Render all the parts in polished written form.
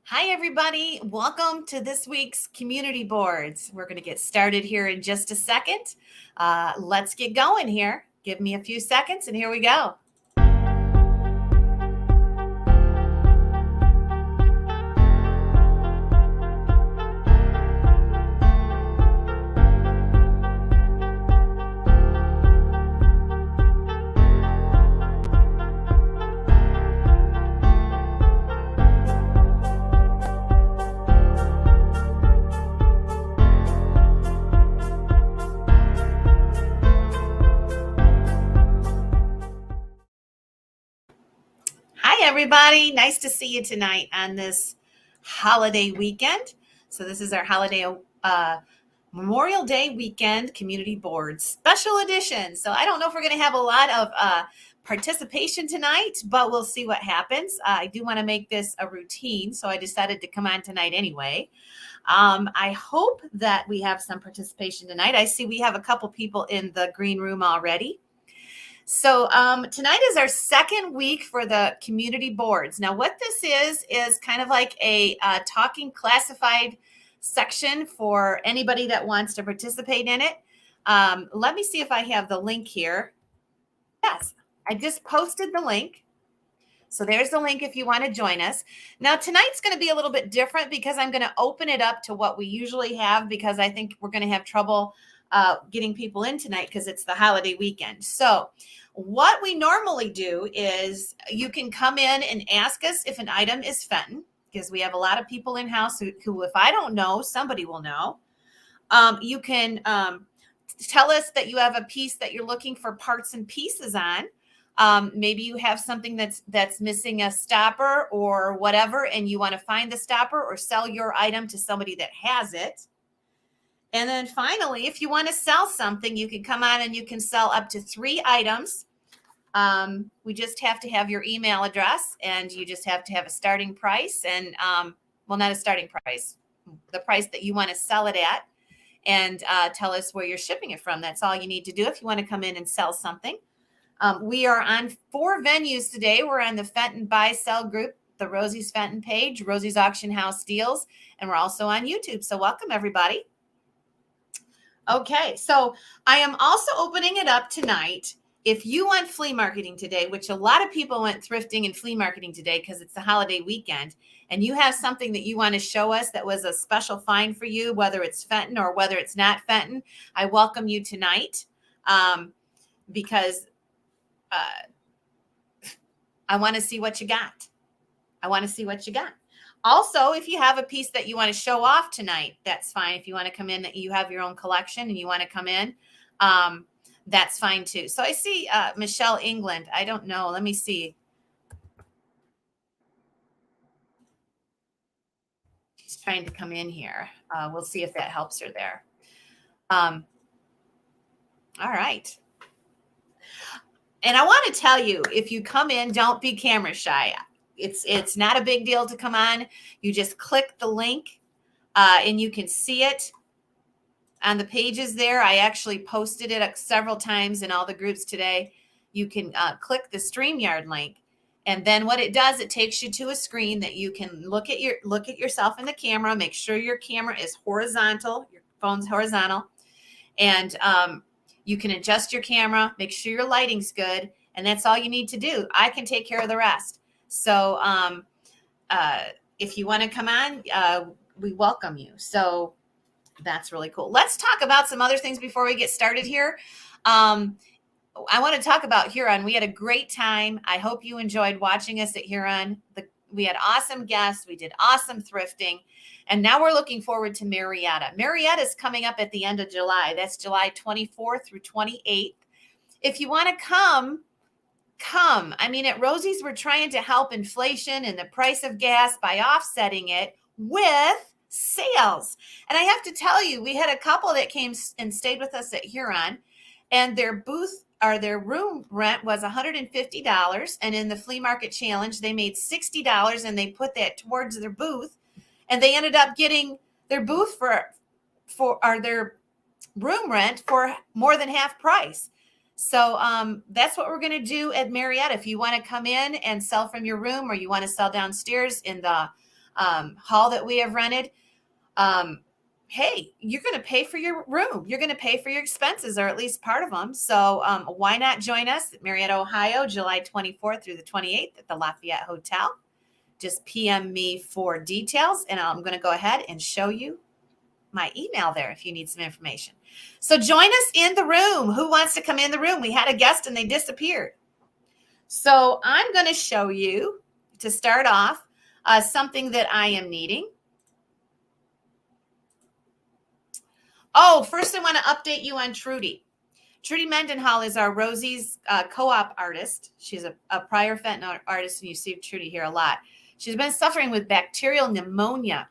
Hi, everybody. Welcome to this week's community boards. We're going to get started here in just a second. Let's get going here. Give me a few seconds and here we go. Hi, everybody. Nice to see you tonight on this holiday weekend. So this is our holiday Memorial Day weekend community board special edition. So I don't know if we're going to have a lot of participation tonight, but we'll see what happens. I do want to make this a routine, so I decided to come on tonight anyway. I hope that we have some participation tonight. I see we have a couple people in the green room already. So tonight is our second week for the community boards. Now, what this is kind of like a talking classified section for anybody that wants to participate in it. Let me see if I have the link here. Yes, I just posted the link. So there's the link if you want to join us. Now, tonight's going to be a little bit different because I'm going to open it up to what we usually have because I think we're going to have trouble getting people in tonight because it's the holiday weekend. So what we normally do is you can come in and ask us if an item is Fenton, because we have a lot of people in house who if I don't know, somebody will know. You can tell us that you have a piece that you're looking for parts and pieces on. Maybe you have something that's missing a stopper or whatever, and you want to find the stopper or sell your item to somebody that has it. And then finally, if you want to sell something, you can come on and you can sell up to 3 items. We just have to have your email address and you just have to have a starting price and, well, not a starting price, the price that you want to sell it at, and tell us where you're shipping it from. That's all you need to do if you want to come in and sell something. We are on 4 venues today. We're on the Fenton Buy Sell group, the Rosie's Fenton page, Rosie's Auction House Deals, and we're also on YouTube. So welcome, everybody. Okay, so I am also opening it up tonight. If you want flea marketing today, which a lot of people went thrifting and flea marketing today because it's the holiday weekend, and you have something that you want to show us that was a special find for you, whether it's Fenton or whether it's not Fenton, I welcome you tonight because I want to see what you got. I want to see what you got. Also, if you have a piece that you want to show off tonight, that's fine. If you want to come in, that you have your own collection and you want to come in, that's fine too. So I see Michelle England. I don't know. Let me see. She's trying to come in here. We'll see if that helps her there. All right. And I want to tell you, if you come in, don't be camera shy. It's not a big deal to come on. You just click the link and you can see it on the pages there. I actually posted it several times in all the groups today. You can click the StreamYard link. And then what it does, it takes you to a screen that you can look at yourself in the camera, make sure your camera is horizontal, your phone's horizontal. And you can adjust your camera, make sure your lighting's good. And that's all you need to do. I can take care of the rest. So if you want to come on, we welcome you. So that's really cool. Let's talk about some other things before we get started here. I want to talk about Huron. We had a great time. I hope you enjoyed watching us at Huron. We had awesome guests. We did awesome thrifting. And now we're looking forward to Marietta. Marietta is coming up at the end of July. That's July 24th through 28th. If you want to come. I mean, at Rosie's, we're trying to help inflation and the price of gas by offsetting it with sales. And I have to tell you, we had a couple that came and stayed with us at Huron, and their room rent was $150. And in the flea market challenge, they made $60 and they put that towards their booth. And they ended up getting their booth or their room rent for more than half price. So that's what we're going to do at Marietta. If you want to come in and sell from your room, or you want to sell downstairs in the hall that we have rented, hey, you're going to pay for your room. You're going to pay for your expenses, or at least part of them. So why not join us at Marietta, Ohio, July 24th through the 28th at the Lafayette Hotel. Just PM me for details, and I'm going to go ahead and show you my email there if you need some information. So join us in the room. Who wants to come in the room? We had a guest and they disappeared. So I'm going to show you, to start off, something that I am needing. Oh, first I want to update you on Trudy. Trudy Mendenhall is our Rosie's co-op artist. She's a prior Fenton artist, and you see Trudy here a lot. She's been suffering with bacterial pneumonia,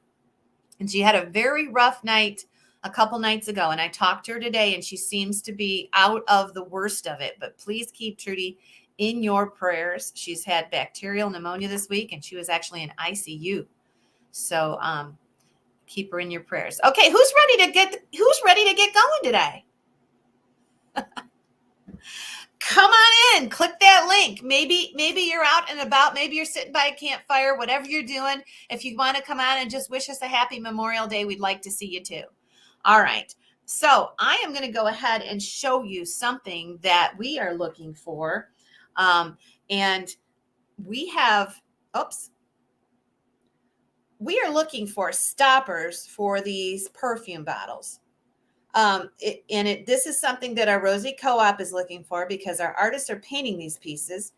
and she had a very rough night a couple nights ago, and I talked to her today, and she seems to be out of the worst of it. But please keep Trudy in your prayers. She's had bacterial pneumonia this week, and she was actually in ICU. So keep her in your prayers. Okay, who's ready to get going today? Come on in, click that link. Maybe you're out and about, maybe you're sitting by a campfire, whatever you're doing. If you want to come on and just wish us a happy Memorial Day, we'd like to see you too. All right, so I am going to go ahead and show you something that we are looking for. And we have, we are looking for stoppers for these perfume bottles. This is something that our Rosie Co-op is looking for, because our artists are painting these pieces,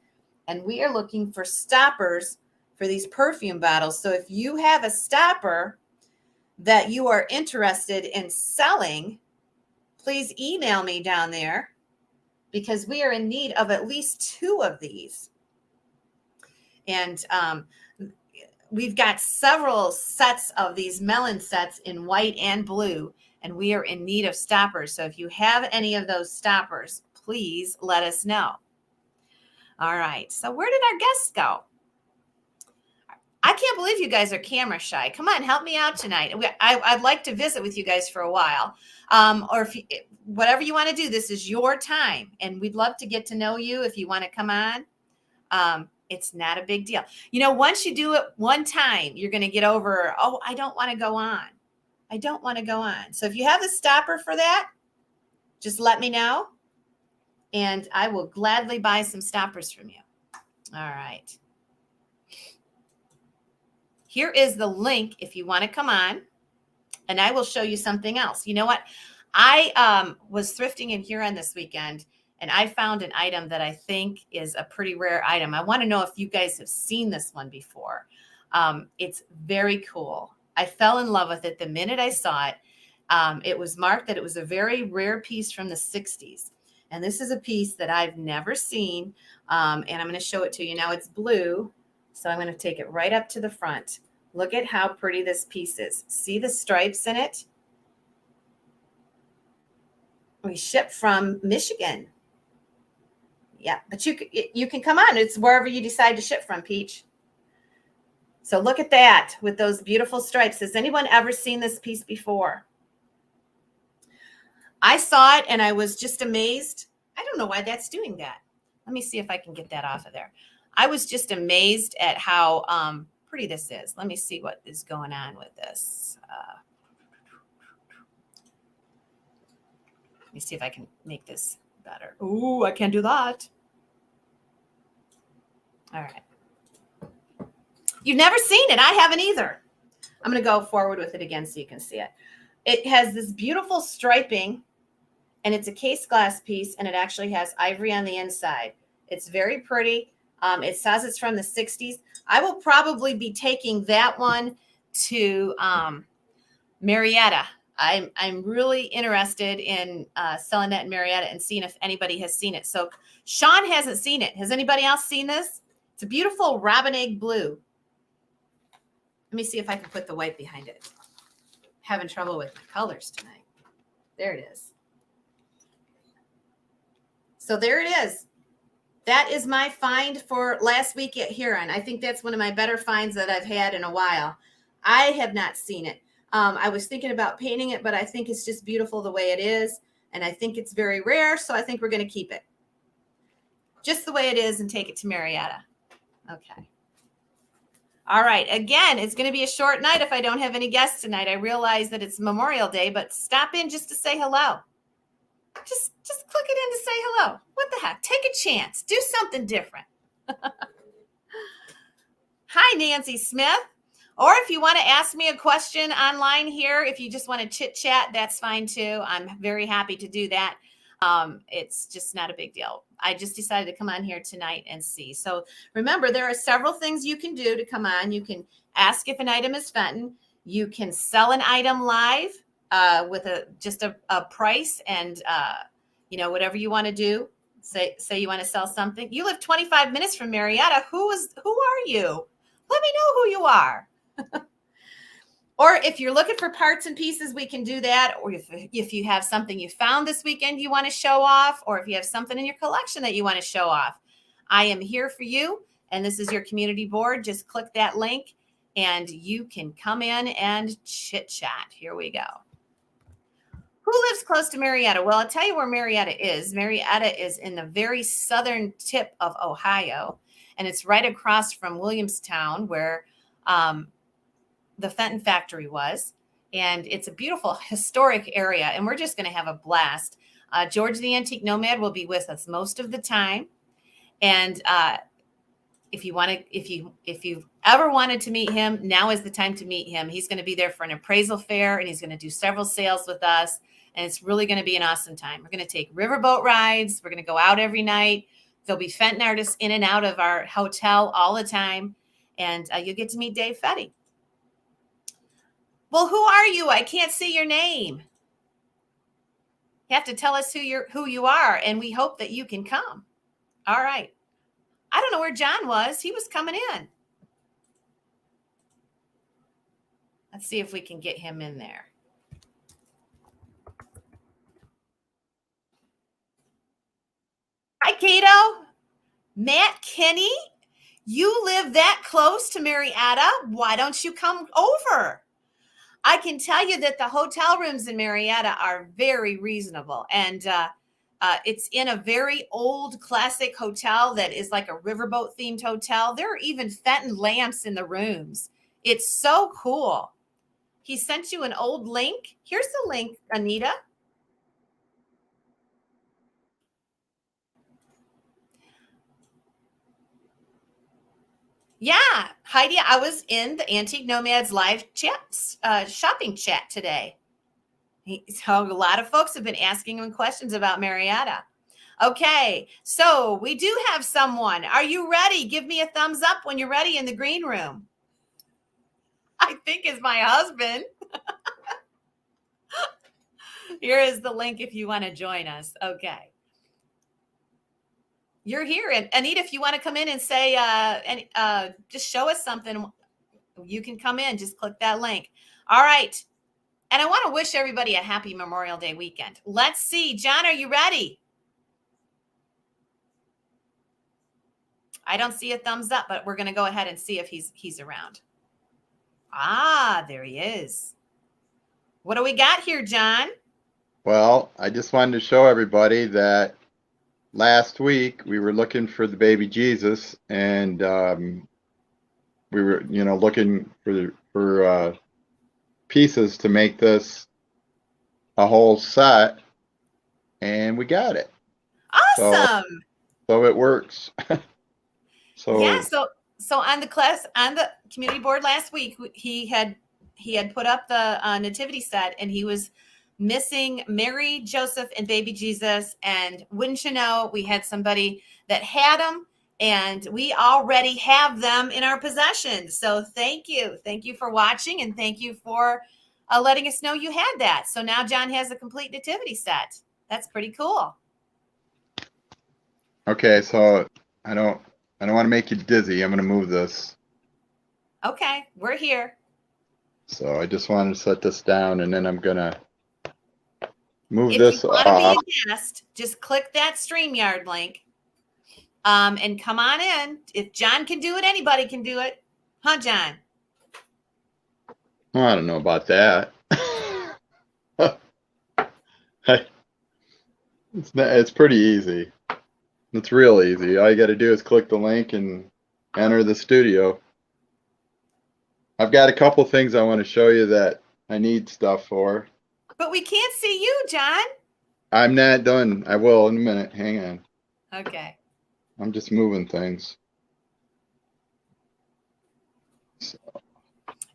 and we are looking for stoppers for these perfume bottles. So if you have a stopper that you are interested in selling, please email me down there, because we are in need of at least 2 of these. And we've got several sets of these melon sets in white and blue, and we are in need of stoppers. So if you have any of those stoppers, please let us know. All right. So where did our guests go? I can't believe you guys are camera shy. Come on, help me out tonight. I'd like to visit with you guys for a while. Or if whatever you want to do, this is your time, and we'd love to get to know you if you want to come on. It's not a big deal. You know, once you do it one time, you're going to get over, oh, I don't want to go on. I don't want to go on. So if you have a stopper for that, just let me know, and I will gladly buy some stoppers from you. All right. Here is the link if you want to come on, and I will show you something else. You know what? I was thrifting in Huron this weekend, and I found an item that I think is a pretty rare item. I want to know if you guys have seen this one before. It's very cool. I fell in love with it the minute I saw it. It was marked that it was a very rare piece from the 60s. And this is a piece that I've never seen. And I'm going to show it to you. Now it's blue, so I'm going to take it right up to the front. Look at how pretty this piece is. See the stripes in it? We ship from Michigan. Yeah, but you can come on. It's wherever you decide to ship from, Peach. So look at that with those beautiful stripes. Has anyone ever seen this piece before? I saw it and I was just amazed. I don't know why that's doing that. Let me see if I can get that off of there. I was just amazed at how pretty this is. Let me see what is going on with this. Let me see if I can make this better. Ooh, I can't do that. All right. You've never seen it. I haven't either. I'm going to go forward with it again so you can see it. It has this beautiful striping, and it's a case glass piece, and it actually has ivory on the inside. It's very pretty. It says it's from the 60s. I will probably be taking that one to Marietta. I'm really interested in selling that in Marietta and seeing if anybody has seen it. So Sean hasn't seen it. Has anybody else seen this? It's a beautiful robin egg blue. Let me see if I can put the white behind it. Having trouble with my colors tonight. There it is. So there it is. That is my find for last week at Huron. I think that's one of my better finds that I've had in a while. I have not seen it. I was thinking about painting it, but I think it's just beautiful the way it is. And I think it's very rare, so I think we're going to keep it just the way it is and take it to Marietta. Okay. All right. Again, it's going to be a short night if I don't have any guests tonight. I realize that it's Memorial Day, but stop in just to say hello. Just click it in to say hello. What the heck? Take a chance. Do something different. Hi, Nancy Smith. Or if you want to ask me a question online here, if you just want to chit chat, that's fine too. I'm very happy to do that. It's just not a big deal. I just decided to come on here tonight and see. So remember, there are several things you can do to come on. You can ask if an item is Fenton. You can sell an item live with just a price and whatever you want to do. Say you want to sell something. You live 25 minutes from Marietta. Who are you? Let me know who you are. Or if you're looking for parts and pieces, we can do that. Or if you have something you found this weekend you want to show off, or if you have something in your collection that you want to show off, I am here for you. And this is your community board. Just click that link and you can come in and chit chat. Here we go. Who lives close to Marietta? Well, I'll tell you where Marietta is. Marietta is in the very southern tip of Ohio, and it's right across from Williamstown, where the Fenton factory was. And it's a beautiful historic area, and we're just going to have a blast. George the Antique Nomad will be with us most of the time. And if you've ever wanted to meet him, now is the time to meet him. He's going to be there for an appraisal fair, and he's going to do several sales with us. And it's really going to be an awesome time. We're going to take riverboat rides. We're going to go out every night. There'll be Fenton artists in and out of our hotel all the time. And you'll get to meet Dave Fetty. Well, who are you? I can't see your name. You have to tell us who you are, and we hope that you can come. All right. I don't know where John was. He was coming in. Let's see if we can get him in there. Hi, Cato. Matt Kenny, you live that close to Marietta. Why don't you come over? I can tell you that the hotel rooms in Marietta are very reasonable. And it's in a very old classic hotel that is like a riverboat themed hotel. There are even Fenton lamps in the rooms. It's so cool. He sent you an old link. Here's the link, Anita. Yeah, Heidi, I was in the Antique Nomads live chat, shopping chat today. So a lot of folks have been asking him questions about Marietta. Okay, so we do have someone. Are you ready? Give me a thumbs up when you're ready in the green room. I think is my husband. Here is the link if you want to join us. Okay. You're here. And Anita, if you want to come in and say, just show us something, you can come in. Just click that link. All right. And I want to wish everybody a happy Memorial Day weekend. Let's see. John, are you ready? I don't see a thumbs up, but we're going to go ahead and see if he's around. Ah, there he is. What do we got here, John? Well, I just wanted to show everybody that last week we were looking for the baby Jesus, and we were, looking for pieces to make this a whole set, and we got it. Awesome. So it works. Yeah. So on the community board last week, he had put up the nativity set, and he was missing Mary, Joseph, and baby Jesus. And wouldn't you know, we had somebody that had them, and we already have them in our possession. So thank you for watching, and thank you for letting us know you had that. So now John has a complete nativity set. That's pretty cool. Okay, so I don't want to make you dizzy. I'm going to move this. Okay, we're here. So I just wanted to set this down, and then I'm going to move if this you want off. to be a guest, just click that StreamYard link and come on in. If John can do it, anybody can do it. Huh, John? I don't know about that. It's pretty easy. It's real easy. All you got to do is click the link and enter the studio. I've got a couple things I want to show you that I need stuff for. But we can't see you, John. I'm not done. I will in a minute. Hang on. Okay. I'm just moving things.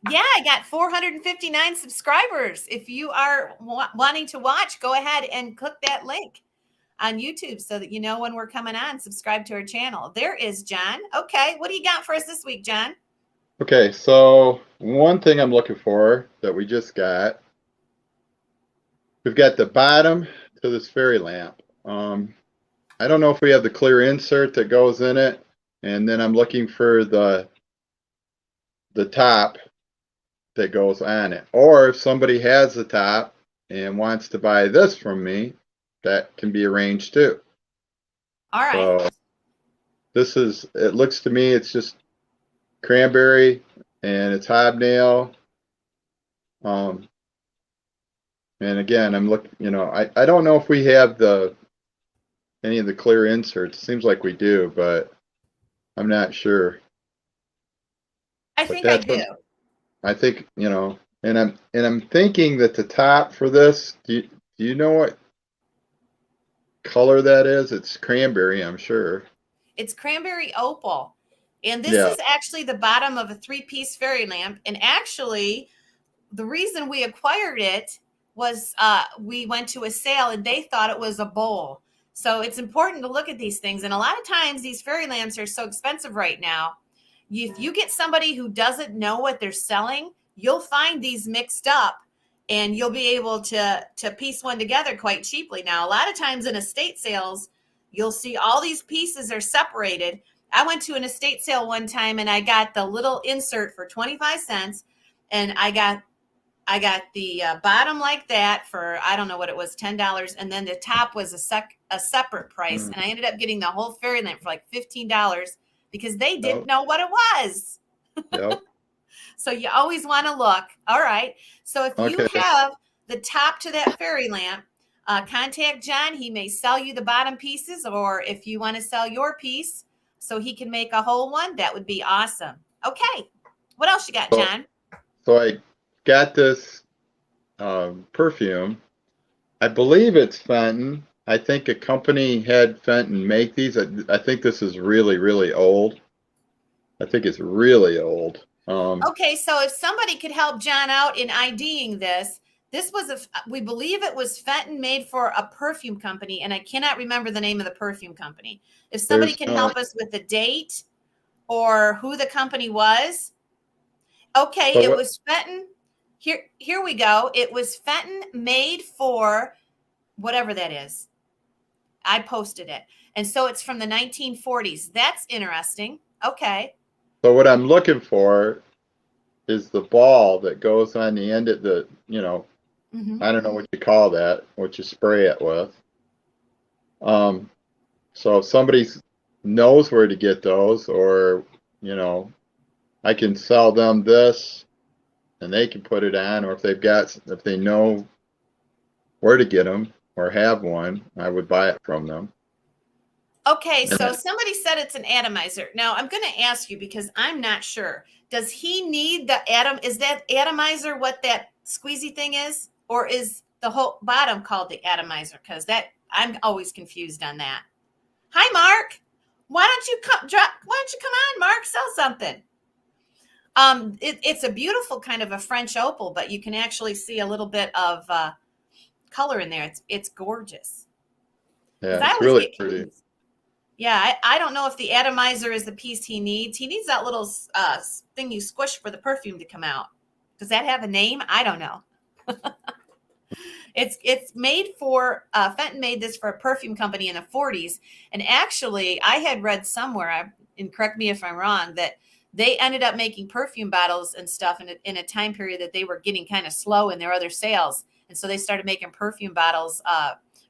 Yeah, I got 459 subscribers. If you are wanting to watch, go ahead and click that link on YouTube so that you know when we're coming on. Subscribe to our channel. There is John. Okay, what do you got for us this week, John? Okay, so one thing I'm looking for that we just got, we've got the bottom to this fairy lamp. I don't know if we have the clear insert that goes in it, and then I'm looking for the top that goes on it. Or if somebody has the top and wants to buy this from me, that can be arranged too. All right. So this is, it looks to me, it's just cranberry and it's hobnail. And again, I'm looking, I don't know if we have any of the clear inserts. Seems like we do, but I'm not sure. I But think I that's do. what I think, and I'm thinking that the top for this, do you know what color that is? It's cranberry, I'm sure. It's cranberry opal. And this Yeah. is actually the bottom of a 3-piece fairy lamp. And actually, the reason we acquired it was we went to a sale and they thought it was a bowl. So it's important to look at these things. And a lot of times these fairy lamps are so expensive right now. If you get somebody who doesn't know what they're selling, you'll find these mixed up and you'll be able to piece one together quite cheaply. Now, a lot of times in estate sales, you'll see all these pieces are separated. I went to an estate sale one time and I got the little insert for 25 cents and I got the bottom like that for, I don't know what it was, $10, and then the top was a separate price, and I ended up getting the whole fairy lamp for like $15 because they didn't Yep. know what it was. Yep. So you always want to look. All right. So if you Okay. have the top to that fairy lamp, contact John. He may sell you the bottom pieces, or if you want to sell your piece so he can make a whole one, that would be awesome. Okay. What else you got, So, John? so I got this perfume. I believe it's Fenton. I think a company had Fenton make these. I think this is really, really old. I think it's really old. Okay, so if somebody could help John out in IDing this, this was we believe it was Fenton made for a perfume company, and I cannot remember the name of the perfume company. If somebody there's can help us with the date or who the company was. Okay, so it what? was Fenton. Here we go. It was Fenton made for whatever that is. I posted it. And so it's from the 1940s. That's interesting. Okay. So what I'm looking for is the ball that goes on the end of the. Mm-hmm. I don't know what you call that, what you spray it with. Um, so if somebody knows where to get those, or I can sell them this, and they can put it on, or if they know where to get them or have one, I would buy it from them. Okay, And so somebody said it's an atomizer. Now I'm going to ask you because I'm not sure. Does he need the atom? Is that atomizer what that squeezy thing is? Or is the whole bottom called the atomizer? Because I'm always confused on that. Hi, Mark. Why don't you come on, Mark? Sell something. It's a beautiful kind of a French opal, but you can actually see a little bit of color in there. It's gorgeous. Because yeah, I it's always really get pretty. confused. Yeah, I don't know if the atomizer is the piece he needs. He needs that little thing you squish for the perfume to come out. Does that have a name? I don't know. It's made for Fenton made this for a perfume company in the 40s, and actually, I had read somewhere, and correct me if I'm wrong, that they ended up making perfume bottles and stuff in a time period that they were getting kind of slow in their other sales, and so they started making perfume bottles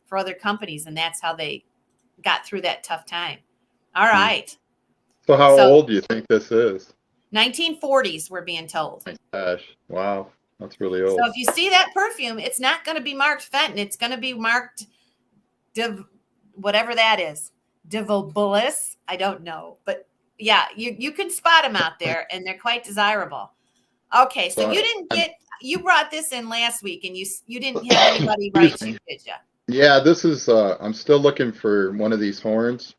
for other companies, and that's how they got through that tough time. All Hmm. right. So how So old do you think this is? 1940s, we're being told. My gosh, wow, that's really So old. if you see that perfume, it's not going to be marked Fenton. It's going to be marked whatever that is. Divulbulus. I don't know. But yeah, you can spot them out there and they're quite desirable. Okay, so So you didn't I'm, get you brought this in last week, and you didn't have anybody excuse write you, me. did you? Yeah, this is I'm still looking for one of these horns,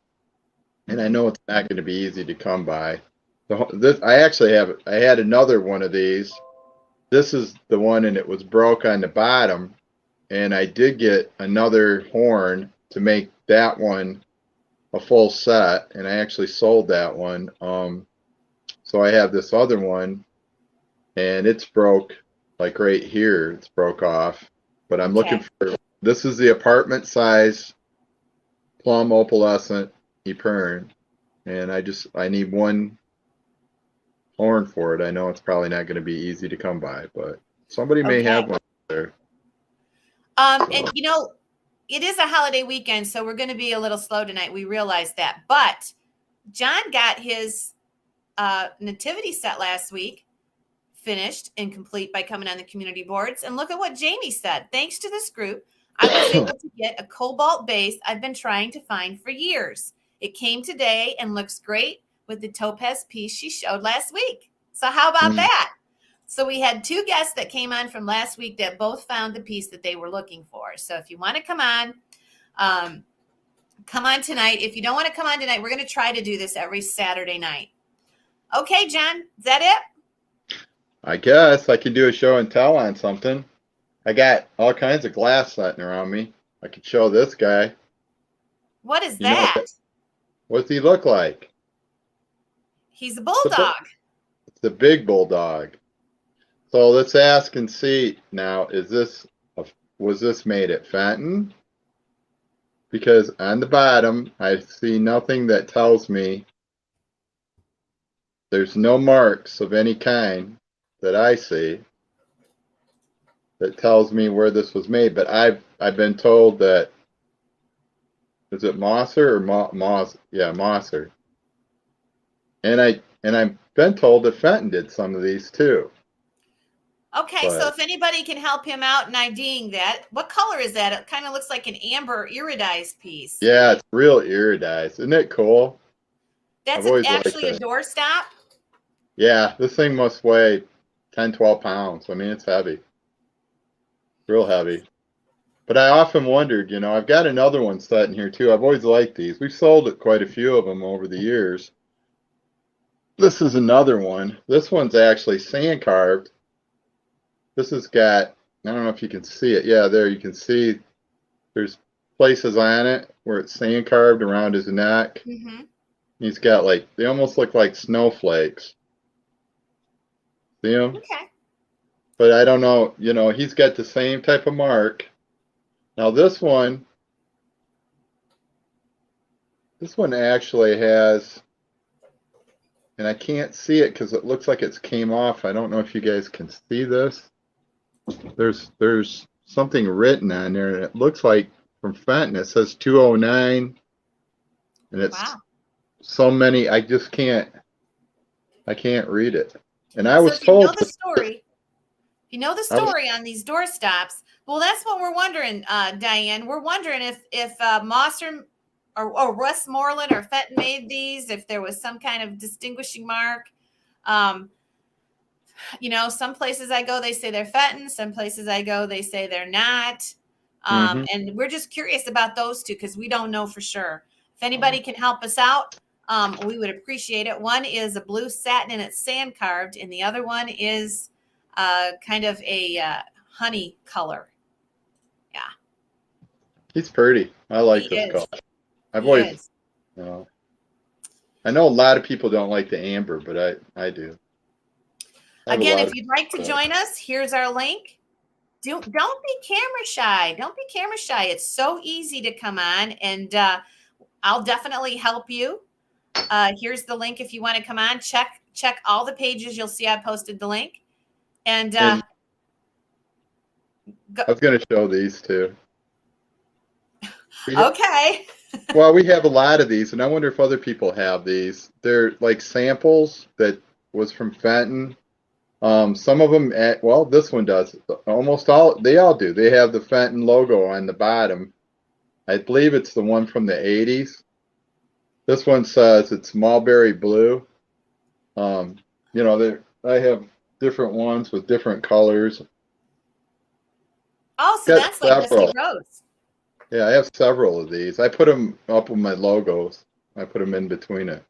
and I Hmm. know it's not going to be easy to come by. This I actually have I had another one of these. This is the one, and it was broke on the bottom, and I did get another horn to make that one a full set, and I actually sold that one. So I have this other one, and it's broke like right here. It's broke off, but I'm looking Okay. for. This is the apartment size plum opalescent Epern, and I need one horn for it. I know it's probably not going to be easy to come by, but somebody may Okay. have one there. And So it is a holiday weekend, so we're going to be a little slow tonight. We realize that, but John got his nativity set last week finished and complete by coming on the community boards. And look at what Jamie said. Thanks to this group, I was able to get a cobalt base I've been trying to find for years. It came today and looks great with the topaz piece she showed last week. So how about mm, that? So we had two guests that came on from last week that both found the piece that they were looking for. So if you want to um, come on tonight. If you don't want to come on tonight, we're going to try to do this every Saturday night. Okay, John, is that it? I guess I could do a show and tell on something. I got all kinds of glass sitting around me. I could show this guy. What is You know that? what's he look like? He's a It's a, bulldog. it's a big bulldog. So let's ask and see now. Was this made at Fenton? Because on the bottom, I see nothing that tells me there's no marks of any kind that I see that tells me where this was made. But I've been told that is it Mosser or Moss? Yeah, Mosser. And I've been told that Fenton did some of these too. Okay, so But if anybody can help him out in IDing that, what color is that? It kind of looks like an amber iridized piece. yeah, it's real iridized. Isn't it cool? I've That's always liked actually a that. doorstop. Yeah, this thing must weigh 10, 12 pounds. I mean, it's heavy, real heavy. But I often wondered, I've got another one sitting here too. I've always liked these. We've sold it quite a few of them over the years. This is another one. This one's actually sand carved. This has got, I don't know if you can see it. Yeah, there you can see there's places on it where it's sand carved around his neck. Mm-hmm. He's got they almost look like snowflakes. See them? Okay. But I don't know, he's got the same type of mark. Now this one actually has, and I can't see it because it looks like it's came off. I don't know if you guys can see this. There's something written on there, and it looks like from Fenton. It says 209, and it's Wow. so many. I can't read it. And I So was if you know told the story, if you know the I was story on these doorstops, well, that's what we're wondering, Diane. We're wondering if Mosser or Westmoreland or Fenton made these, if there was some kind of distinguishing mark. Um, some places I go, they say they're Fenton. Some places I go, they say they're not. hmm And we're just curious about those two because we don't know for sure. If anybody can help us out, we would appreciate it. One is a blue satin and it's sand carved, and the other one is kind of a honey color. Yeah, He's pretty. I he like this color. is. I've He always, is. you know, I know a lot of people don't like the amber, but I do. I have a Again, lot if of you'd like to join us, here's our link. Don't be camera shy. Don't be camera shy. It's so easy to come on, and I'll definitely help you. Here's the link if you want to come on. Check all the pages. You'll see I posted the link. And and go, I was going to show these too. We, okay. well, we have a lot of these, and I wonder if other people have these. They're like samples that was from Fenton. Some of them, well, this one does. Almost all, they all do. They have the Fenton logo on the bottom. I believe it's the one from the 80s. This one says it's mulberry blue. Um, I have different ones with different colors. Oh, so Got that's like Misty several. Rose. Yeah, I have several of these. I put them up with my logos. I put them in between it.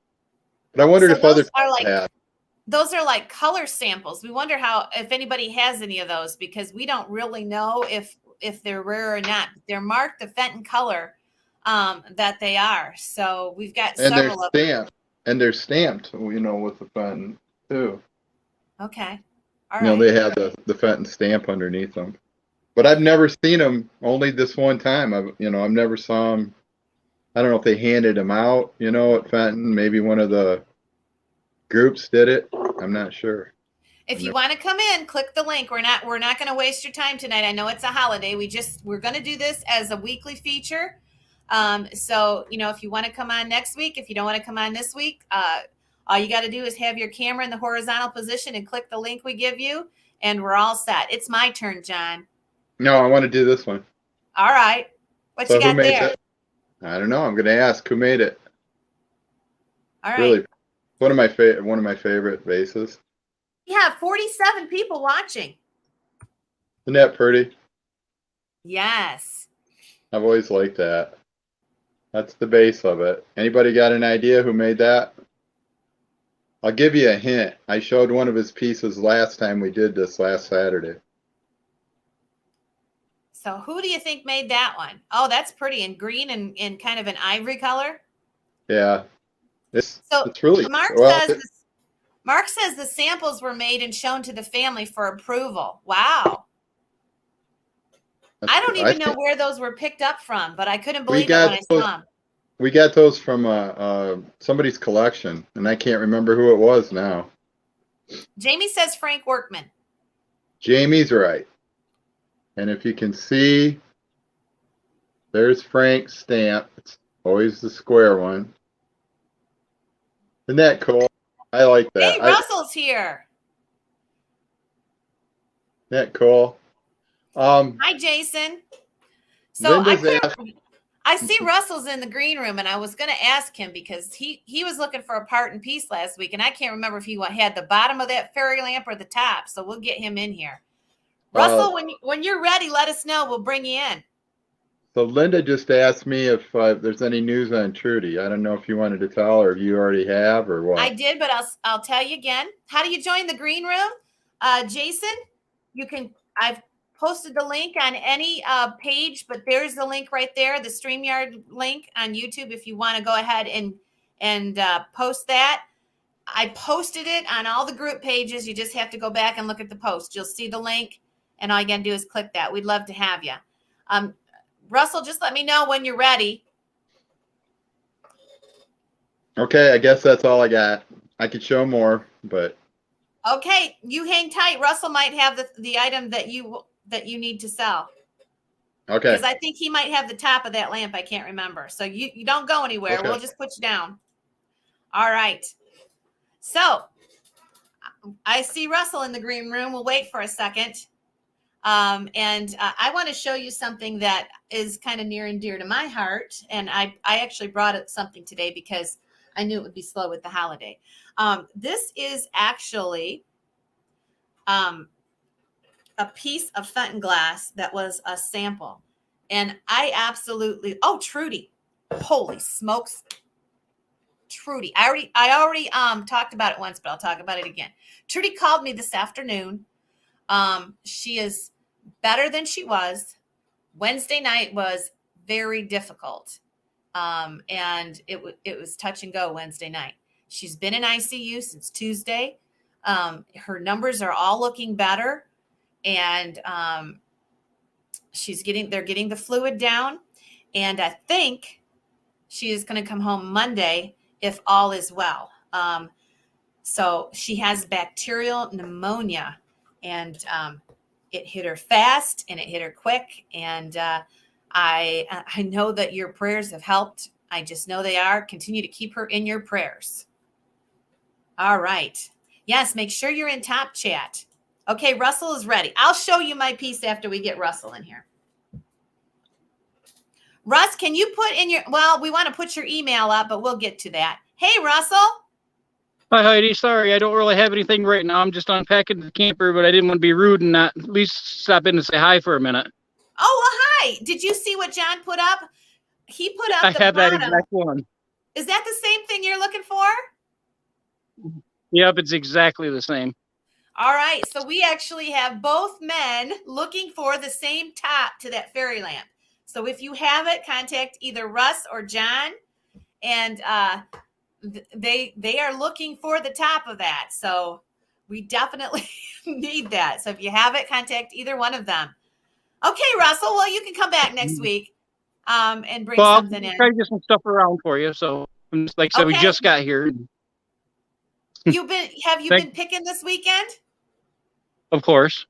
But I wondered So if other those people are like had. color samples. We wonder how if anybody has any of those because we don't really know if they're rare or not. They're marked the Fenton color that they are. So we've got And they're several of them. stamped. And they're stamped, with the Fenton too. Okay. All right. They have the Fenton stamp underneath them. But I've never seen them. Only this one time. I've never saw them. I don't know if they handed them out, at Fenton. Maybe one of the groups did it. I'm not sure. If you want to come in, click the link. We're not going to waste your time tonight. I know it's a holiday. We're going to do this as a weekly feature. So if you want to come on next week, if you don't want to come on this week, all you got to do is have your camera in the horizontal position and click the link we give you, and we're all set. It's my turn, John. No, I want to do this one. All right. What you So who got made there? it? I don't know. I'm going to ask who made it. All right. Really, one of my favorite vases. We have 47 people watching. Isn't that pretty? Yes. I've always liked that. That's the base of it. Anybody got an idea who made that? I'll give you a hint. I showed one of his pieces last time we did this last Saturday. So who do you think made that one? Oh, that's pretty in green and in kind of an ivory color. Yeah, So it's really Mark well. says Mark says the samples were made and shown to the family for approval. Wow. I don't I even know think where those were picked up from, but I couldn't we believe it when got I those. saw them. We got those from somebody's collection, and I can't remember who it was now. Jamie says Frank Workman. Jamie's right. And if you can see, there's Frank's stamp. It's always the square one. Isn't that cool? I like Hey, that. Russell's here. Isn't that cool? Hi, Jason. So Linda's asked. I see Russell's in the green room, and I was going to ask him because he was looking for a part and piece last week, and I can't remember if he had the bottom of that fairy lamp or the top. So we'll get him in here. Russell, when you're ready, let us know. We'll bring you in. So Linda just asked me if there's any news on Trudy. I don't know if you wanted to tell or if you already have or what. I did, but I'll tell you again. How do you join the green room? Jason, I've posted the link on any page, but there's the link right there, the StreamYard link on YouTube. If you want to go ahead and post that. I posted it on all the group pages. You just have to go back and look at the post. You'll see the link, and all you got to do is click that. We'd love to have you. Russell, just let me know when you're ready. Okay, I guess that's all I got. I could show more, but Okay, you hang tight. Russell might have the item that you need to sell. okay. Because I think he might have the top of that lamp. I can't remember. So you don't go anywhere. Okay. We'll just put you down. All right. So I see Russell in the green room. We'll wait for a second. And I want to show you something that is kind of near and dear to my heart. And I actually brought it something today because I knew it would be slow with the holiday. This is actually a piece of Fenton glass that was a sample. And I absolutely, Trudy, holy smokes. Trudy, I already talked about it once, but I'll talk about it again. Trudy called me this afternoon. She is better than she was. Wednesday night was very difficult. And it was touch and go Wednesday night. She's been in ICU since Tuesday. Her numbers are all looking better, and they're getting the fluid down. And I think she is going to come home Monday if all is well. So she has bacterial pneumonia, and it hit her fast and it hit her quick. And I know that your prayers have helped. I just know they are. Continue to keep her in your prayers. All right. Yes, make sure you're in top chat. Okay, Russell is ready. I'll show you my piece after we get Russell in here. Russ, can you put in we want to put your email up, but we'll get to that. Hey, Russell. Hi, Heidi. Sorry, I don't really have anything right now. I'm just unpacking the camper, but I didn't want to be rude and not at least stop in and say hi for a minute. Oh, well, hi. Did you see what John put up? He put I up the have that bottom. exact one. Is that the same thing you're looking for? Yep, it's exactly the same. All right. So we actually have both men looking for the same top to that fairy lamp. So if you have it, contact either Russ or John, and they are looking for the top of that. So we definitely need that. So if you have it, contact either one of them. Okay, Russell. Well, you can come back next week and bring Well, something I'll try in. to get some stuff around for you. So, like I said, we Okay. just got here. Have you been picking this weekend? Of course.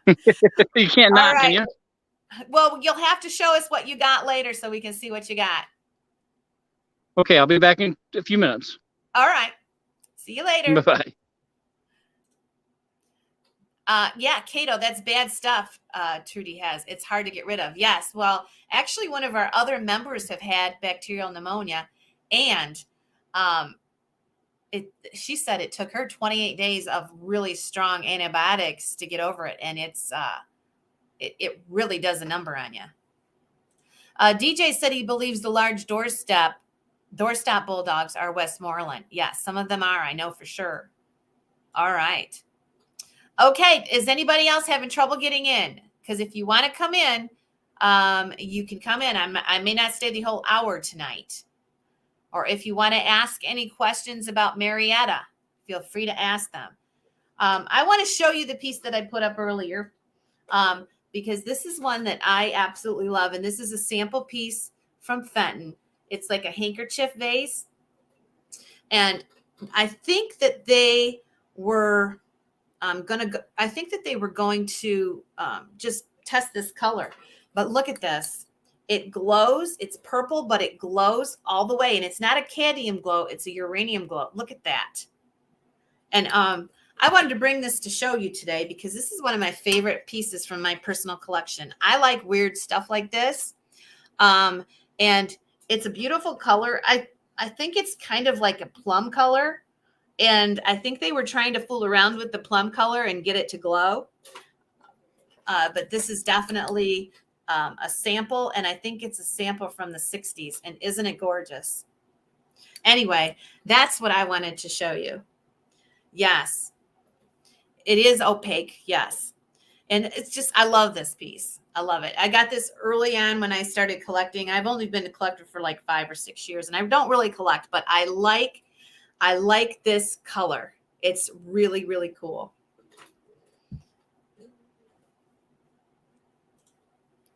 You can't All not, can right. you? Well, you'll have to show us what you got later so we can see what you got. Okay, I'll be back in a few minutes. All right. See you later. Bye-bye. Yeah, Cato, that's bad stuff. Trudy has. It's hard to get rid of. Yes. Well, actually, one of our other members have had bacterial pneumonia, and she said it took her 28 days of really strong antibiotics to get over it, and it really does a number on you. DJ said he believes the large doorstop bulldogs are Westmoreland. Yes, some of them are. I know for sure. All right. Okay. Is anybody else having trouble getting in? Because if you want to come in, you can come in. I may not stay the whole hour tonight. Or if you want to ask any questions about Marietta, feel free to ask them. I want to show you the piece that I put up earlier because this is one that I absolutely love. And this is a sample piece from Fenton. It's like a handkerchief vase. And I think that they were going to just test this color. But look at this. It glows. It's purple, but it glows all the way. And it's not a cadmium glow. It's a uranium glow. Look at that. And I wanted to bring this to show you today because this is one of my favorite pieces from my personal collection. I like weird stuff like this. And it's a beautiful color. I think it's kind of like a plum color. And I think they were trying to fool around with the plum color and get it to glow. But this is definitely a sample. And I think it's a sample from the 60s. And isn't it gorgeous? Anyway, that's what I wanted to show you. Yes. It is opaque. Yes. And it's just, I love this piece. I love it. I got this early on when I started collecting. I've only been a collector for like 5 or 6 years. And I don't really collect, but I like this color. It's really, really cool.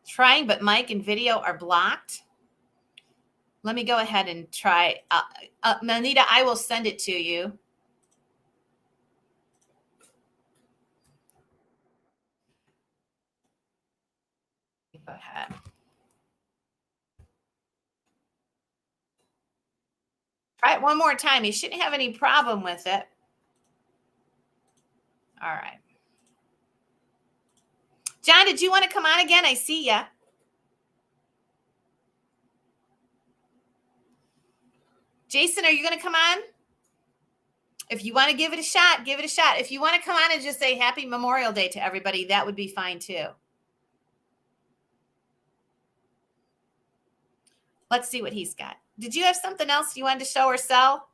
Trying, but mic and video are blocked. Let me go ahead and try. Manita, I will send it to you. Go ahead. Try it one more time. You shouldn't have any problem with it. All right. John, did you want to come on again? I see ya. Jason, are you going to come on? If you want to give it a shot, give it a shot. If you want to come on and just say Happy Memorial Day to everybody, that would be fine too. Let's see what he's got. Did you have something else you wanted to show or sell?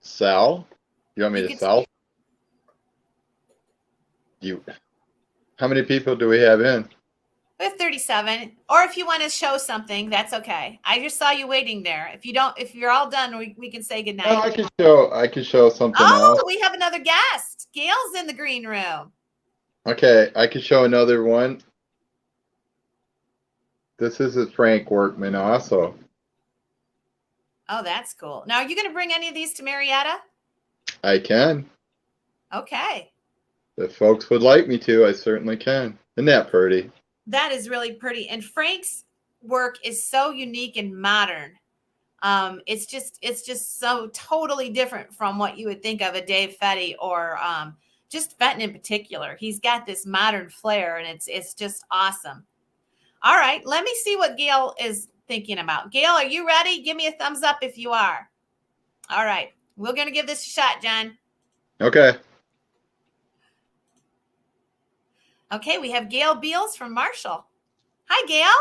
Sell? You want me to sell? How many people do we have in? We have 37. Or if you want to show something, that's okay. I just saw you waiting there. If you're all done, we can say goodnight. Oh, I can show something else. Oh, we have another guest. Gail's in the green room. Okay, I can show another one. This is a Frank Workman also. Oh, that's cool. Now, are you going to bring any of these to Marietta? I can. Okay. If folks would like me to, I certainly can. Isn't that pretty? That is really pretty. And Frank's work is so unique and modern. It's just so totally different from what you would think of a Dave Fetty or just Fenton in particular. He's got this modern flair, and it's just awesome. All right, let me see what Gail is thinking about. Gail, are you ready? Give me a thumbs up if you are. All right. We're going to give this a shot, John. Okay. Okay, we have Gail Beals from Marshall. Hi, Gail.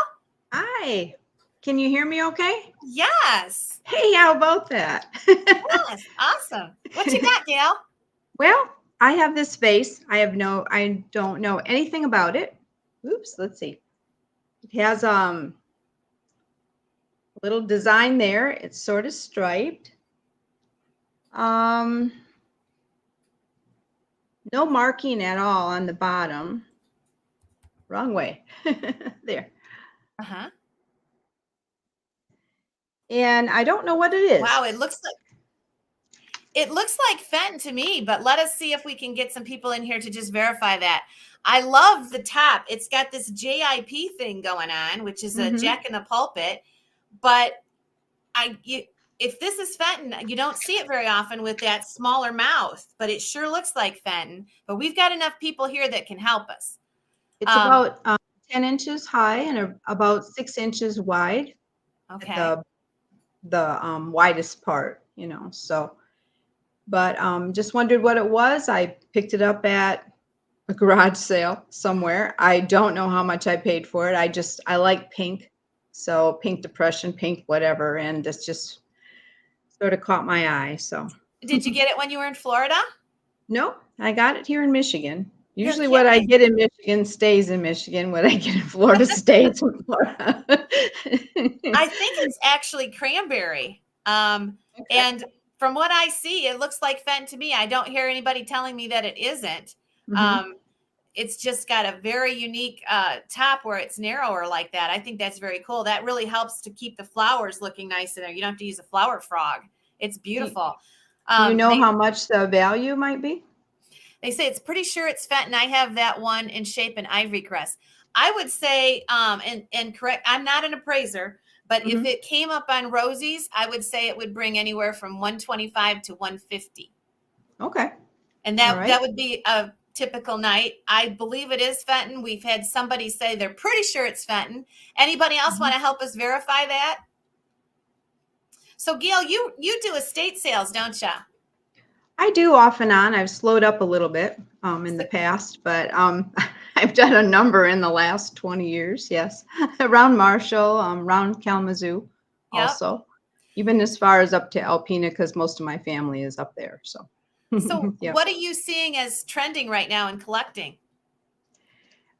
Hi. Can you hear me okay? Yes. Hey, how about that? Yes. Awesome. What you got, Gail? Well, I have this vase. I don't know anything about it. Oops, let's see. It has a little design there. It's sort of striped. No marking at all on the bottom. Wrong way. There. Uh-huh. And I don't know what it is. Wow, it looks like Fenton to me, but let us see if we can get some people in here to just verify that. I love the top. It's got this JIP thing going on, which is a Jack in the Pulpit. But if this is Fenton, you don't see it very often with that smaller mouth, but it sure looks like Fenton. But we've got enough people here that can help us. It's about 10 inches high and about 6 inches wide. Okay. The widest part, so, but just wondered what it was. I picked it up at a garage sale somewhere. I don't know how much I paid for it. I like pink, so pink depression, pink whatever, and it's just sort of caught my eye. So Did you get it when you were in Florida? No, I got it here in Michigan. You're Usually what I kidding. get in Michigan stays in Michigan. What I get in Florida stays in Florida. I think it's actually cranberry. And from what I see, it looks like Fenton to me. I don't hear anybody telling me that it isn't. It's just got a very unique top where it's narrower like that. I think that's very cool. That really helps to keep the flowers looking nice in there. You don't have to use a flower frog. It's beautiful. Do you know how much the value might be? They say it's pretty sure it's Fenton. I have that one in shape in ivory crest. I would say, and correct, I'm not an appraiser, but if it came up on Rosie's, I would say it would bring anywhere from 125 to 150. Okay. And that would be a typical night. I believe it is Fenton. We've had somebody say they're pretty sure it's Fenton. Anybody else want to help us verify that? So Gail, you do estate sales, don't you? I do off and on. I've slowed up a little bit in the past, but I've done a number in the last 20 years. Yes, around Marshall, around Kalamazoo, also, even as far as up to Alpena, because most of my family is up there. So, what are you seeing as trending right now in collecting?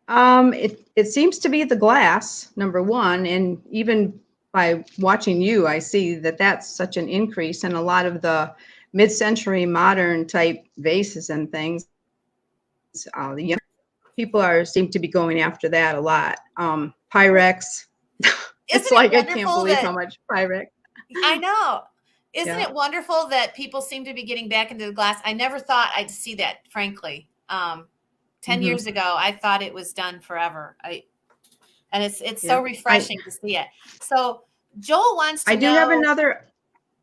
It seems to be the glass, number one, and even by watching you, I see that that's such an increase in a lot of the mid-century modern type vases and things. The young people seem to be going after that a lot. Pyrex. It's like I can't believe how much Pyrex. I know. Isn't it wonderful that people seem to be getting back into the glass? I never thought I'd see that, frankly. 10 years ago, I thought it was done forever. And it's so refreshing to see it. So Joel wants to know.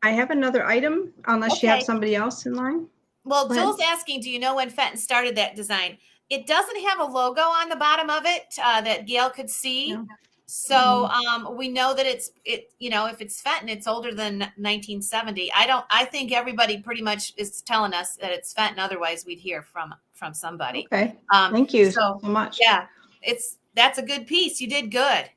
I have another item, unless you have somebody else in line. Well, Joel's asking, do you know when Fenton started that design? It doesn't have a logo on the bottom of it that Gail could see. No. So we know that if it's Fenton, it's older than 1970. I think everybody pretty much is telling us that it's Fenton. Otherwise, we'd hear from somebody. Okay. Thank you so much. Yeah, that's a good piece. You did good.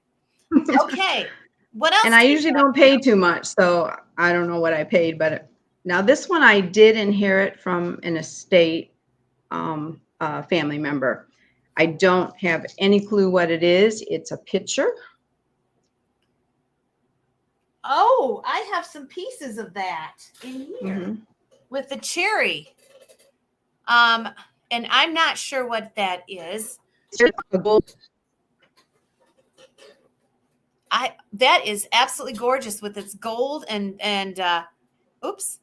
Okay. What else? And I usually don't pay too much, so I don't know what I paid. But now this one I did inherit from an estate family member. I don't have any clue what it is. It's a picture. Oh, I have some pieces of that in here with the cherry. And I'm not sure what that is. That is absolutely gorgeous with its gold and oops,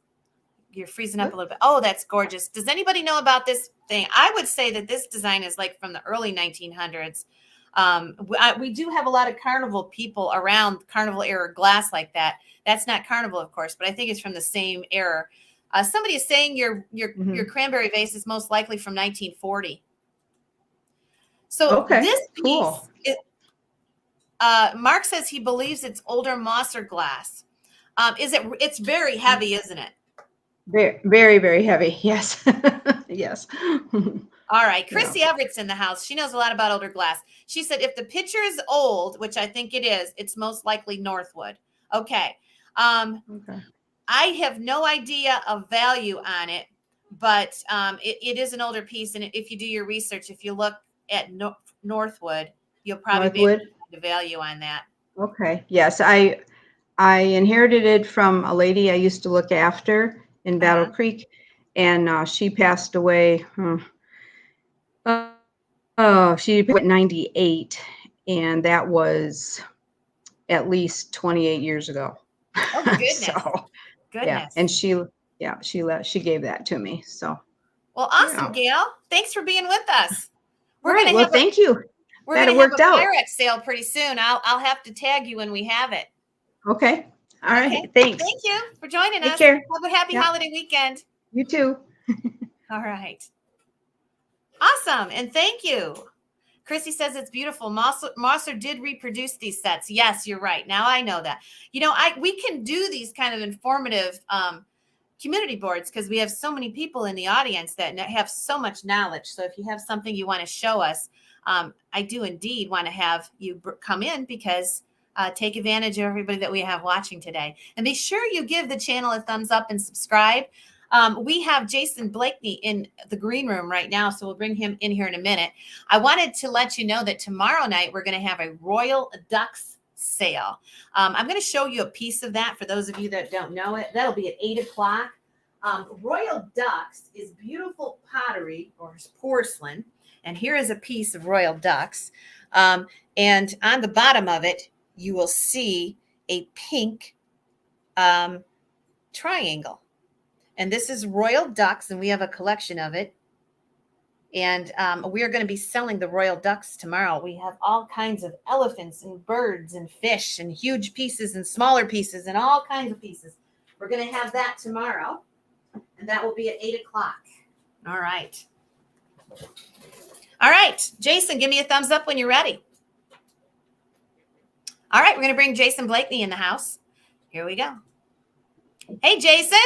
you're freezing up a little bit. Oh, that's gorgeous. Does anybody know about this thing? I would say that this design is like from the early 1900s. We do have a lot of Carnival people around, Carnival era glass like that. That's not Carnival, of course, but I think it's from the same era. Somebody is saying your cranberry vase is most likely from 1940. So this piece, Mark says he believes it's older Mosser glass. It's very heavy, isn't it? Very, very, very heavy. Yes. Yes. All right. Yeah. Chrissy Everett's in the house. She knows a lot about older glass. She said if the picture is old, which I think it is, it's most likely Northwood. Okay. Okay. I have no idea of value on it, but it is an older piece. And if you do your research, if you look at Northwood, you'll probably be able to Northwood. find the value on that. Okay. Yes. I inherited it from a lady I used to look after in Battle Creek, and she passed away. Oh, she went 98, and that was at least 28 years ago. Oh, goodness. So, yeah, Goodness. and she gave that to me. So, Well, awesome, yeah. Gail. Thanks for being with us. We're Right. gonna Well, have thank you. we're Glad gonna it have a worked out. Pyrex sale pretty soon. I'll have to tag you when we have it. Okay. All right. Okay. Thanks. Thank you for joining Take us. care. Have a happy Yep. holiday weekend. You too. All right. Awesome. And thank you. Chrissy says it's beautiful. Mosser did reproduce these sets. Yes, you're right. Now I know that. You know, we can do these kind of informative community boards because we have so many people in the audience that have so much knowledge. So if you have something you want to show us, I do indeed want to have you come in because take advantage of everybody that we have watching today. And be sure you give the channel a thumbs up and subscribe. We have Jason Blakeney in the green room right now, so we'll bring him in here in a minute. I wanted to let you know that tomorrow night we're going to have a Royal Ducks sale. I'm going to show you a piece of that for those of you that don't know it. That'll be at 8 o'clock. Royal Ducks is beautiful pottery or porcelain. And here is a piece of Royal Ducks. And on the bottom of it, you will see a pink triangle. And this is Royal Ducks, and we have a collection of it. And we are going to be selling the Royal Ducks tomorrow. We have all kinds of elephants and birds and fish and huge pieces and smaller pieces and all kinds of pieces. We're going to have that tomorrow, and that will be at 8 o'clock. All right. All right, Jason, give me a thumbs up when you're ready. All right, we're going to bring Jason Blakeney in the house. Here we go. Hey, Jason.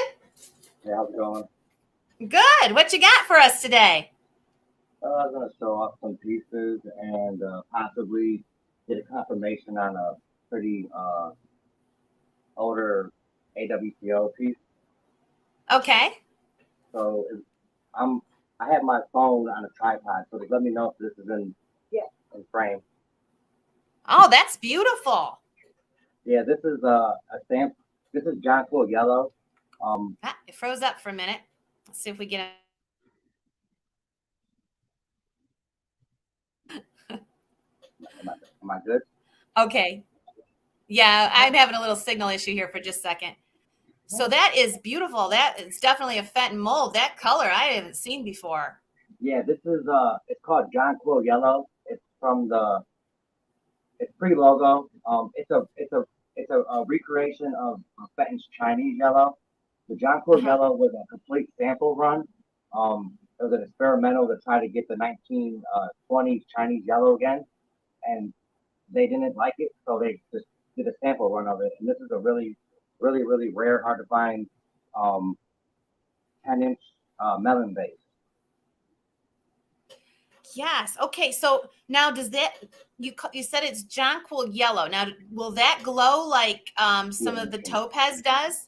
Hey, how's it going? Good. What you got for us today? I'm going to show off some pieces and possibly get a confirmation on a pretty older AWCO piece. Okay. So I have my phone on a tripod, so let me know if this is in frame. Oh, that's beautiful. Yeah, this is a stamp. This is Jonquil Yellow. It froze up for a minute. Let's see if we get it. Am I good? Okay. Yeah, I'm having a little signal issue here for just a second. So that is beautiful. That is definitely a Fenton mold. That color I haven't seen before. Yeah, this is it's called Jonquil Yellow. It's from it's pre-logo. It's a recreation of Fenton's Chinese Yellow. The Jonquil Yellow was a complete sample run. It was an experimental to try to get the 1920s Chinese Yellow again, and they didn't like it, so they just did a sample run of it. And this is a really, really, really rare, hard to find 10-inch melon base. Yes. Okay. So now does that, you said it's Jonquil Yellow. Now, will that glow like some of the topaz does?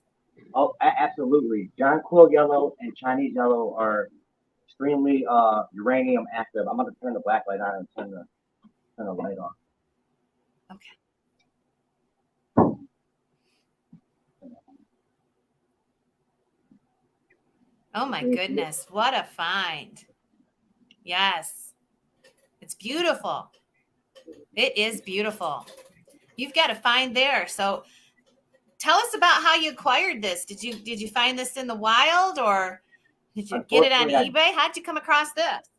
Oh, absolutely. Jonquil Yellow and Chinese Yellow are extremely uranium active. I'm going to turn the black light on and turn the light on. Okay. Oh my goodness. What a find. Yes. It's beautiful. It is beautiful. You've got a find there. So tell us about how you acquired this. Did you find this in the wild or did you get it on eBay? How'd you come across this?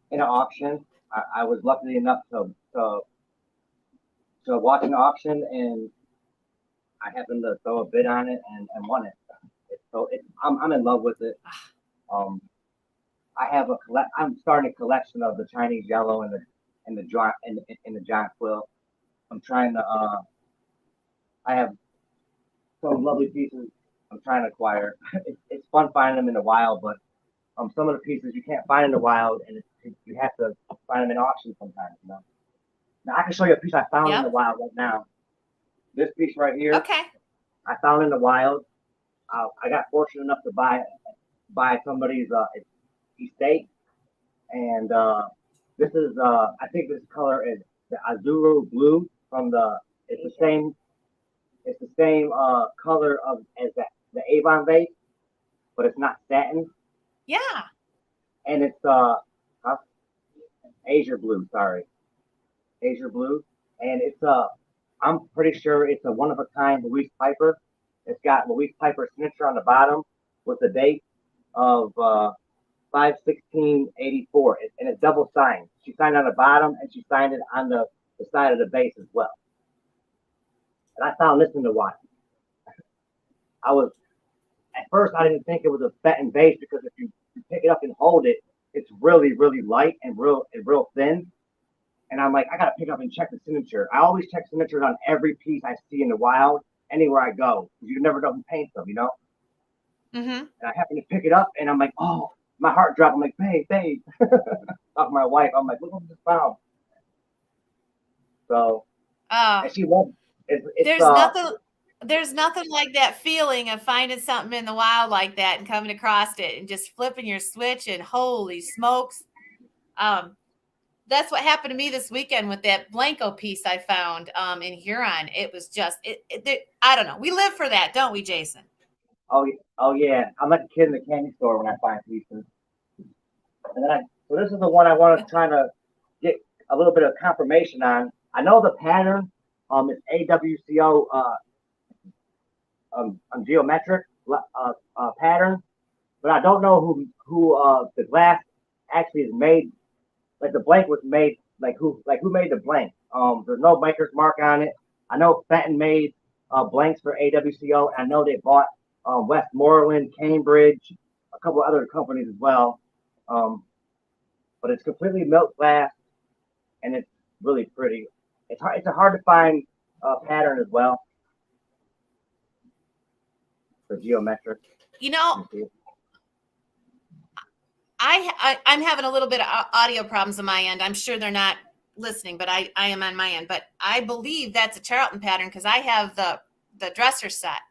In an auction. I was lucky enough to watch an auction, and I happened to throw a bid on it and won it. I'm in love with it. I'm starting a collection of the Chinese Yellow and the Jonquil. I'm trying to I have some lovely pieces I'm trying to acquire. It's fun finding them in the wild, but some of the pieces you can't find in the wild, and you have to find them in auction sometimes. You know. Now I can show you a piece I found in the Yep. wild right now. This piece right here, Okay. I found in the wild. I got fortunate enough to buy somebody's estate, and this is I think this color is the azure blue from the. It's the same. It's the same color as the Avon vase, but it's not satin, Yeah. and it's azure blue. Sorry, azure blue, and it's I'm pretty sure it's a one of a kind Louise Piper. It's got Louise Piper's signature on the bottom with the date of 5/16/84, and it's double signed. She signed on the bottom, and she signed it on the side of the base as well. And I found this in the wild. I was at first I didn't think it was a Fenton vase because if you pick it up and hold it, it's really really light and real thin. And I'm like, I gotta pick up and check the signature. I always check signatures on every piece I see in the wild, anywhere I go, because you never know who paints them, you know. Mm-hmm. And I happen to pick it up, and I'm like, oh, my heart dropped. I'm like, babe. Talk to my wife. I'm like, look what I just found. So, Oh, and she loved it. there's nothing like that feeling of finding something in the wild like that and coming across it and just flipping your switch and holy smokes. That's what happened to me this weekend with that Blanco piece I found in Huron. It was just I don't know. We live for that, don't we, Jason? Oh yeah. I'm like a kid in the candy store when I find pieces. And then so this is the one I want to try to get a little bit of confirmation on. I know the pattern is AWCO geometric pattern, but I don't know who the glass actually is made. Like the blank was made, like who made the blank? There's no maker's mark on it. I know Fenton made blanks for AWCO. I know they bought Westmoreland, Cambridge, a couple of other companies as well. But it's completely milk glass, and it's really pretty. It's a hard to find pattern as well for geometric. You know, I'm having a little bit of audio problems on my end. I'm sure they're not listening, but I am on my end. But I believe that's a Charlton pattern because I have the dresser set.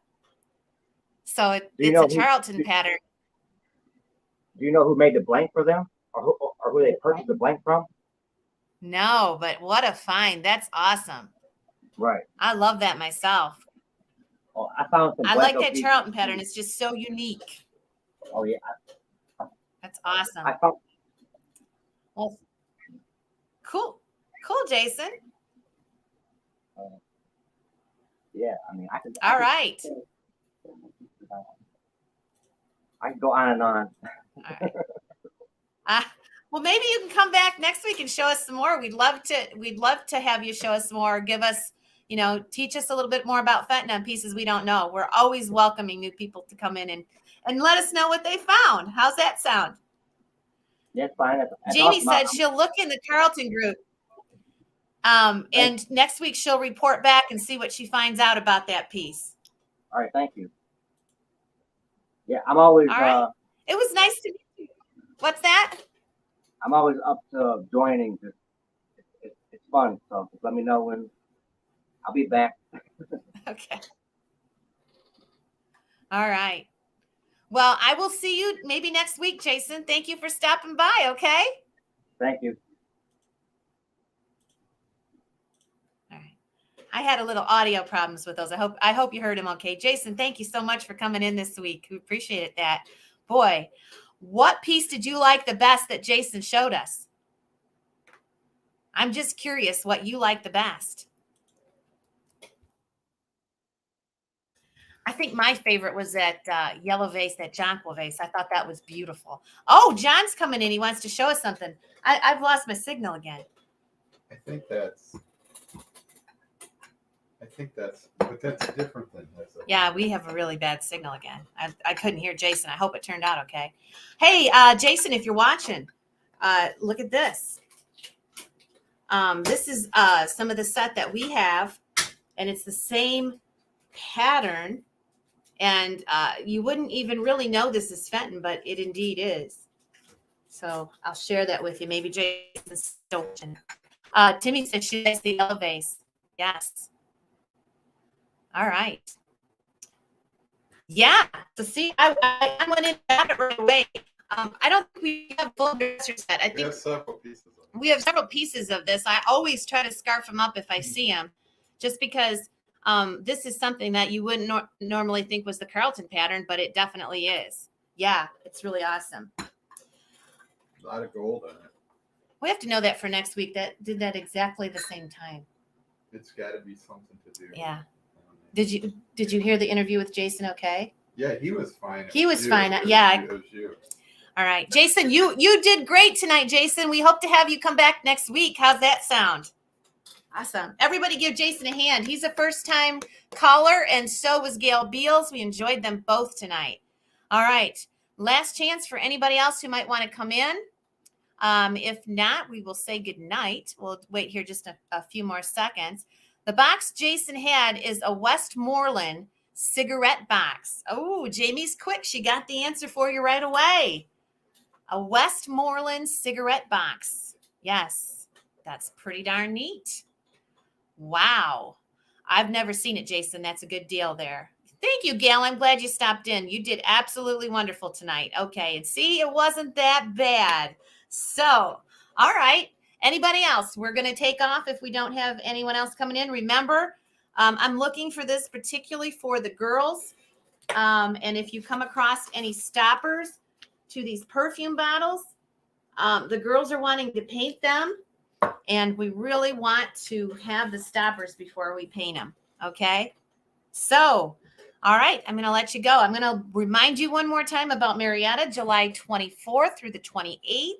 So it's a Charlton pattern. Do you know who made the blank for them, or who they purchased the blank from? No, but what a find! That's awesome. Right. I love that myself. Oh, I found some. I like that Charlton pattern. It's just so unique. Oh yeah. That's awesome. I found. Well, cool, Jason. Yeah, I mean, I could. All right. I can go on and on. All right. Well, maybe you can come back next week and show us some more. We'd love to have you show us more. Give us, teach us a little bit more about Fenton on pieces we don't know. We're always welcoming new people to come in and let us know what they found. How's that sound? That's fine. That's Jamie awesome. said she'll look in the Carlton group. And next week she'll report back and see what she finds out about that piece. All right. Thank you. Yeah, I'm always. All right. It was nice to meet you. What's that? I'm always up to joining. It's fun. So just let me know when I'll be back. Okay. All right. Well, I will see you maybe next week, Jason. Thank you for stopping by. Okay. Thank you. All right. I had a little audio problems with those. I hope you heard him okay. Jason, thank you so much for coming in this week. We appreciate that. Boy, what piece did you like the best that Jason showed us? I'm just curious what you like the best. I think my favorite was that yellow vase, that jonquil vase. I thought that was beautiful. Oh, John's coming in. He wants to show us something. I've lost my signal again. I think that's but that's different than this. Yeah, we have a really bad signal again. I couldn't hear Jason. I hope it turned out okay. Hey, Jason, if you're watching, look at this. This is some of the set that we have, and it's the same pattern And you wouldn't even really know this is Fenton, but it indeed is. So I'll share that with you. Maybe Jason's still watching. Timmy said she likes the yellow vase. Yes. All right. Yeah. So see, I went in that right away. I don't think we have full dressers yet. I We think have several pieces of it. we have several pieces of this. I always try to scarf them up if I see them, just because this is something that you wouldn't normally think was the Carlton pattern, but it definitely is. Yeah, it's really awesome. A lot of gold in it. We have to know that for next week. That did that exactly the same time. It's got to be something to do. Yeah. Did you hear the interview with Jason? Okay. Yeah, he was fine. He was you. fine. It was Yeah. you. It was you. All right, Jason, you did great tonight, Jason. We hope to have you come back next week. How's that sound? Awesome. Everybody give Jason a hand. He's a first-time caller, and so was Gail Beals. We enjoyed them both tonight. All right. Last chance for anybody else who might want to come in. If not, we will say good night. We'll wait here just a few more seconds. The box Jason had is a Westmoreland cigarette box. Oh, Jamie's quick. She got the answer for you right away. A Westmoreland cigarette box. Yes, that's pretty darn neat. Wow. I've never seen it, Jason. That's a good deal there. Thank you, Gail. I'm glad you stopped in. You did absolutely wonderful tonight. Okay, and see, it wasn't that bad. So, all right. Anybody else? We're going to take off if we don't have anyone else coming in. Remember, I'm looking for this particularly for the girls. And if you come across any stoppers to these perfume bottles, the girls are wanting to paint them, and we really want to have the stoppers before we paint them. Okay. So, all right, I'm going to let you go. I'm going to remind you one more time about Marietta, July 24th through the 28th.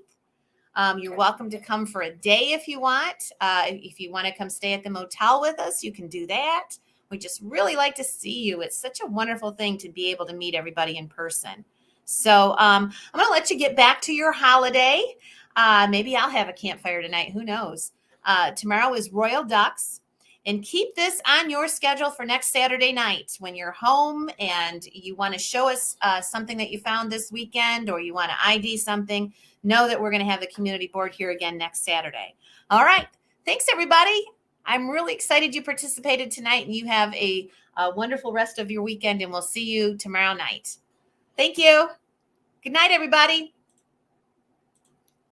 You're welcome to come for a day if you want. If you want to come stay at the motel with us, you can do that. We just really like to see you. It's such a wonderful thing to be able to meet everybody in person. So I'm going to let you get back to your holiday. Maybe I'll have a campfire tonight. Who knows? Tomorrow is Royal Ducks. And keep this on your schedule for next Saturday night when you're home and you want to show us something that you found this weekend, or you want to ID something. Know that we're going to have the community board here again next Saturday. All right. Thanks, everybody. I'm really excited you participated tonight, and you have a wonderful rest of your weekend, and we'll see you tomorrow night. Thank you. Good night, everybody.